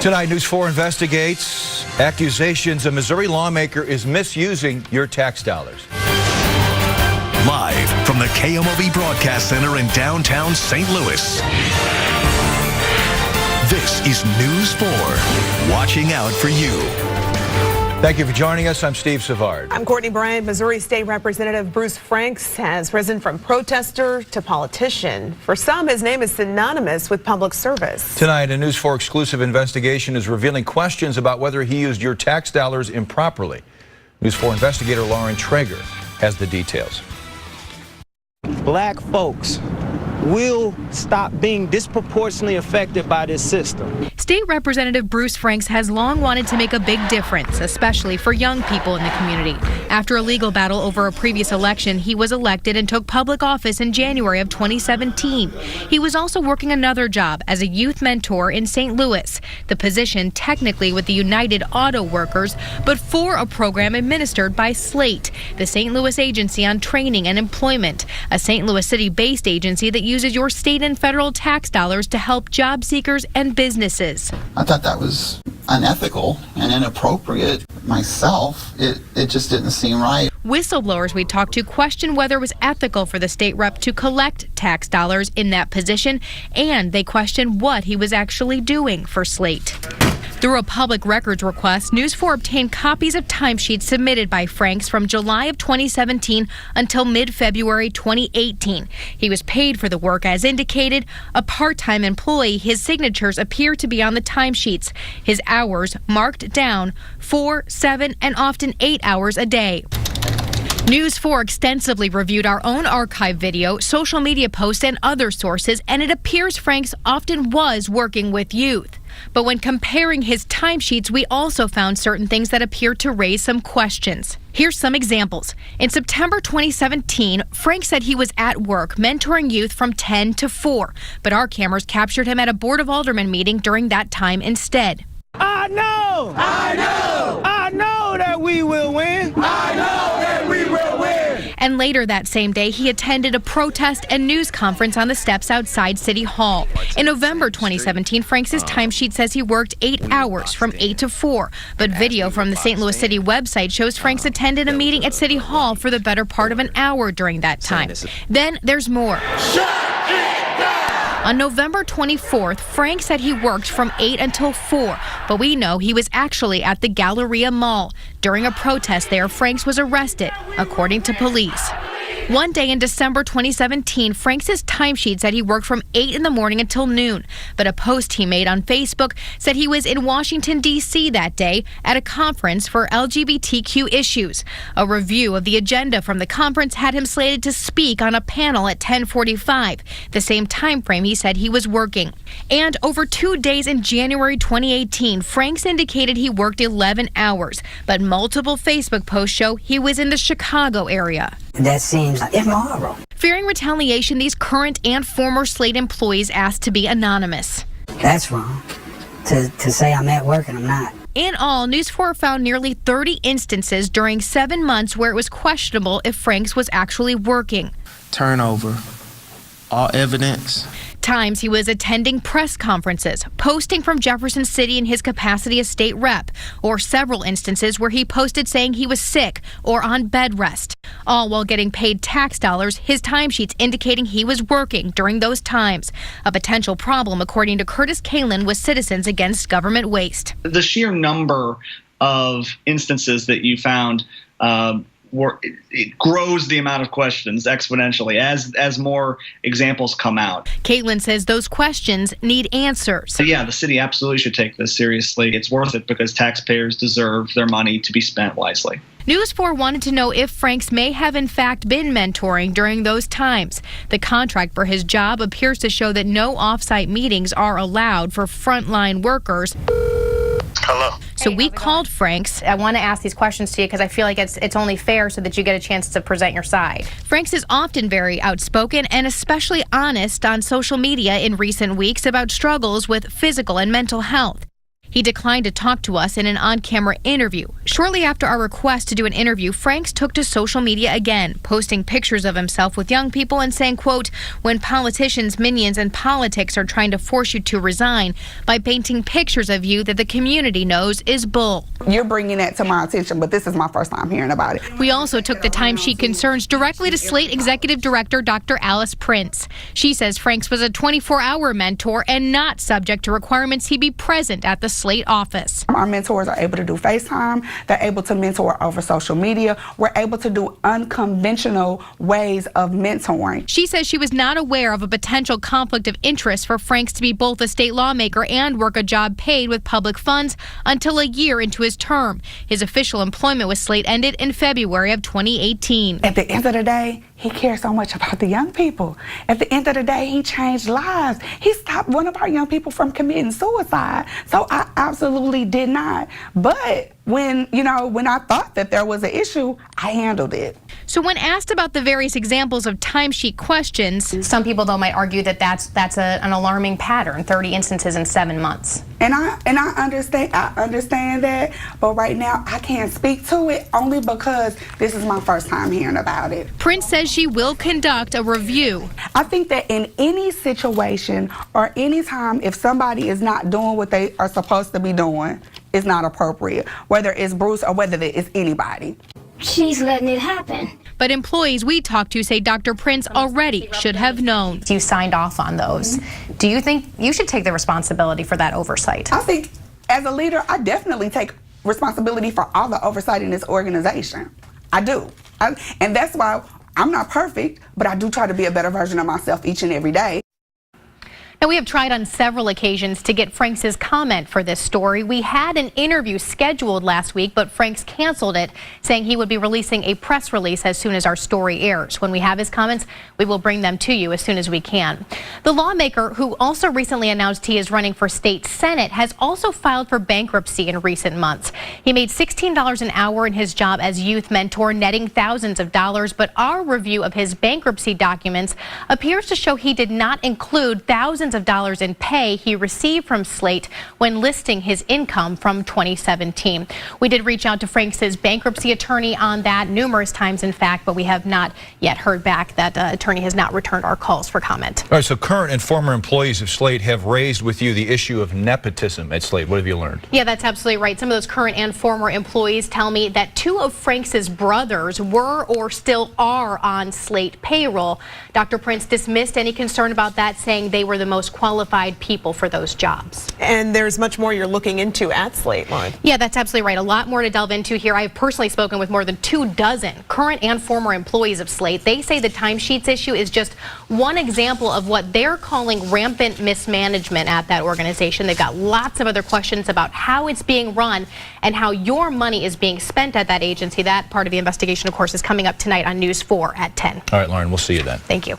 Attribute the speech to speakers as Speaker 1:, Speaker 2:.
Speaker 1: Tonight, News 4 investigates accusations a Missouri lawmaker is misusing your tax dollars.
Speaker 2: Live from the KMOV Broadcast Center in downtown St. Louis. This is News 4, watching out for you.
Speaker 1: Thank you for joining us. I'm Steve Savard.
Speaker 3: I'm Courtney Bryant. Missouri State Representative Bruce Franks has risen from protester to politician. For some, his name is synonymous with public service.
Speaker 1: Tonight, a News 4 exclusive investigation is revealing questions about whether he used your tax dollars improperly. News 4 investigator Lauren Traeger has the details.
Speaker 4: Black folks will stop being disproportionately affected by this system.
Speaker 5: State Representative Bruce Franks has long wanted to make a big difference, especially for young people in the community. After a legal battle over a previous election, he was elected and took public office in January of 2017. He was also working another job as a youth mentor in St. Louis, the position technically with the United Auto Workers, but for a program administered by SLATE, the St. Louis Agency on Training and Employment, a St. Louis City-based agency that uses your state and federal tax dollars to help job seekers and businesses.
Speaker 6: I thought that was unethical and inappropriate myself. It just didn't seem right.
Speaker 5: Whistleblowers we talked to questioned whether it was ethical for the state rep to collect tax dollars in that position, and they questioned what he was actually doing for SLATE. Through a public records request, News 4 obtained copies of timesheets submitted by Franks from July of 2017 until mid-February 2018. He was paid for the work as indicated. A part-time employee, his signatures appear to be on the timesheets. His hours marked down 4, 7, and often 8 hours a day. News 4 extensively reviewed our own archive video, social media posts, and other sources, and it appears Franks often was working with youth. But when comparing his timesheets, we also found certain things that appear to raise some questions. Here's some examples. In September 2017, Frank said he was at work mentoring youth from 10 to 4, but our cameras captured him at a Board of Aldermen meeting during that time instead.
Speaker 4: I know that we will win. I know that we will win.
Speaker 5: And later that same day, he attended a protest and news conference on the steps outside City Hall. In November 2017, Franks' timesheet says he worked 8 hours from 8 to 4. But video from the St. Louis City website shows Franks attended a meeting at City Hall for the better part of an hour during that time. Then there's more. On November 24th, Frank said he worked from 8 until 4, but we know he was actually at the Galleria Mall. During a protest there, Franks was arrested, according to police. One day in December 2017, Franks' timesheet said he worked from 8 in the morning until noon, but a post he made on Facebook said he was in Washington, D.C. that day at a conference for LGBTQ issues. A review of the agenda from the conference had him slated to speak on a panel at 10:45, the same time frame he said he was working. And over 2 days in January 2018, Franks indicated he worked 11 hours, but multiple Facebook posts show he was in the Chicago area.
Speaker 7: That seems immoral.
Speaker 5: Fearing retaliation, these current and former SLATE employees asked to be anonymous.
Speaker 7: That's wrong. To say I'm at work and I'm not.
Speaker 5: In all, News 4 found nearly 30 instances during 7 months where it was questionable if Franks was actually working.
Speaker 8: Turnover. All evidence.
Speaker 5: Times he was attending press conferences, posting from Jefferson City in his capacity as state rep, or several instances where he posted saying he was sick or on bed rest, all while getting paid tax dollars, his timesheets indicating he was working during those times. A potential problem, according to Curtis Kalin, with Citizens Against Government Waste.
Speaker 9: The sheer number of instances that you found it grows the amount of questions exponentially as more examples come out.
Speaker 5: Caitlin says those questions need answers.
Speaker 9: So yeah, the city absolutely should take this seriously. It's worth it because taxpayers deserve their money to be spent wisely.
Speaker 5: News 4 wanted to know if Franks may have in fact been mentoring during those times. The contract for his job appears to show that no off-site meetings are allowed for frontline workers.
Speaker 10: Hello.
Speaker 5: So we called Franks.
Speaker 11: I want to ask these questions to you because I feel like it's only fair so that you get a chance to present your side.
Speaker 5: Franks is often very outspoken and especially honest on social media in recent weeks about struggles with physical and mental health. He declined to talk to us in an on-camera interview. Shortly after our request to do an interview, Franks took to social media again, posting pictures of himself with young people and saying, quote, when politicians, minions, and politics are trying to force you to resign by painting pictures of you that the community knows is bull.
Speaker 10: You're bringing that to my attention, but this is my first time hearing about it.
Speaker 5: We also took the timesheet concerns directly to Slate Executive Director Dr. Alice Prince. She says Franks was a 24-hour mentor and not subject to requirements he be present at the Slate office.
Speaker 10: Our mentors are able to do FaceTime. They're able to mentor over social media. We're able to do unconventional ways of mentoring.
Speaker 5: She says she was not aware of a potential conflict of interest for Franks to be both a state lawmaker and work a job paid with public funds until a year into his term. His official employment with Slate ended in February of 2018.
Speaker 10: At the end of the day, he cares so much about the young people. At the end of the day, he changed lives. He stopped one of our young people from committing suicide. So I absolutely did not. But when I thought that there was an issue, I handled it.
Speaker 5: So when asked about the various examples of timesheet questions,
Speaker 11: some people though might argue that that's an alarming pattern, 30 instances in 7 months.
Speaker 10: And I understand that, but right now I can't speak to it only because this is my first time hearing about it.
Speaker 5: Prince says she will conduct a review.
Speaker 10: I think that in any situation or any time, if somebody is not doing what they are supposed to be doing, it's not appropriate, whether it's Bruce or whether it's anybody.
Speaker 7: She's letting it happen.
Speaker 5: But employees we talked to say Dr. Prince already should have known.
Speaker 11: You signed off on those. Do you think you should take the responsibility for that oversight?
Speaker 10: I think as a leader, I definitely take responsibility for all the oversight in this organization. I do. And that's why I'm not perfect, but I do try to be a better version of myself each and every day.
Speaker 11: Now, we have tried on several occasions to get Franks' comment for this story. We had an interview scheduled last week, but Franks canceled it, saying he would be releasing a press release as soon as our story airs. When we have his comments, we will bring them to you as soon as we can. The lawmaker, who also recently announced he is running for state senate, has also filed for bankruptcy in recent months. He made $16 an hour in his job as youth mentor, netting thousands of dollars, but our review of his bankruptcy documents appears to show he did not include thousands of dollars in pay he received from Slate when listing his income from 2017. We did reach out to Franks' bankruptcy attorney on that numerous times, in fact, but we have not yet heard back. That attorney has not returned our calls for comment.
Speaker 1: All right, so current and former employees of Slate have raised with you the issue of nepotism at Slate. What have you learned?
Speaker 11: Yeah, that's absolutely right. Some of those current and former employees tell me that 2 of Franks' brothers were or still are on Slate payroll. Dr. Prince dismissed any concern about that, saying they were the most qualified people for those jobs.
Speaker 3: And there's much more you're looking into at Slate, Lauren.
Speaker 11: Yeah, that's absolutely right. A lot more to delve into here. I have personally spoken with more than 24 current and former employees of Slate. They say the timesheets issue is just one example of what they're calling rampant mismanagement at that organization. They've got lots of other questions about how it's being run and how your money is being spent at that agency. That part of the investigation, of course, is coming up tonight on News 4 at 10.
Speaker 1: All right, Lauren, we'll see you then.
Speaker 11: Thank you.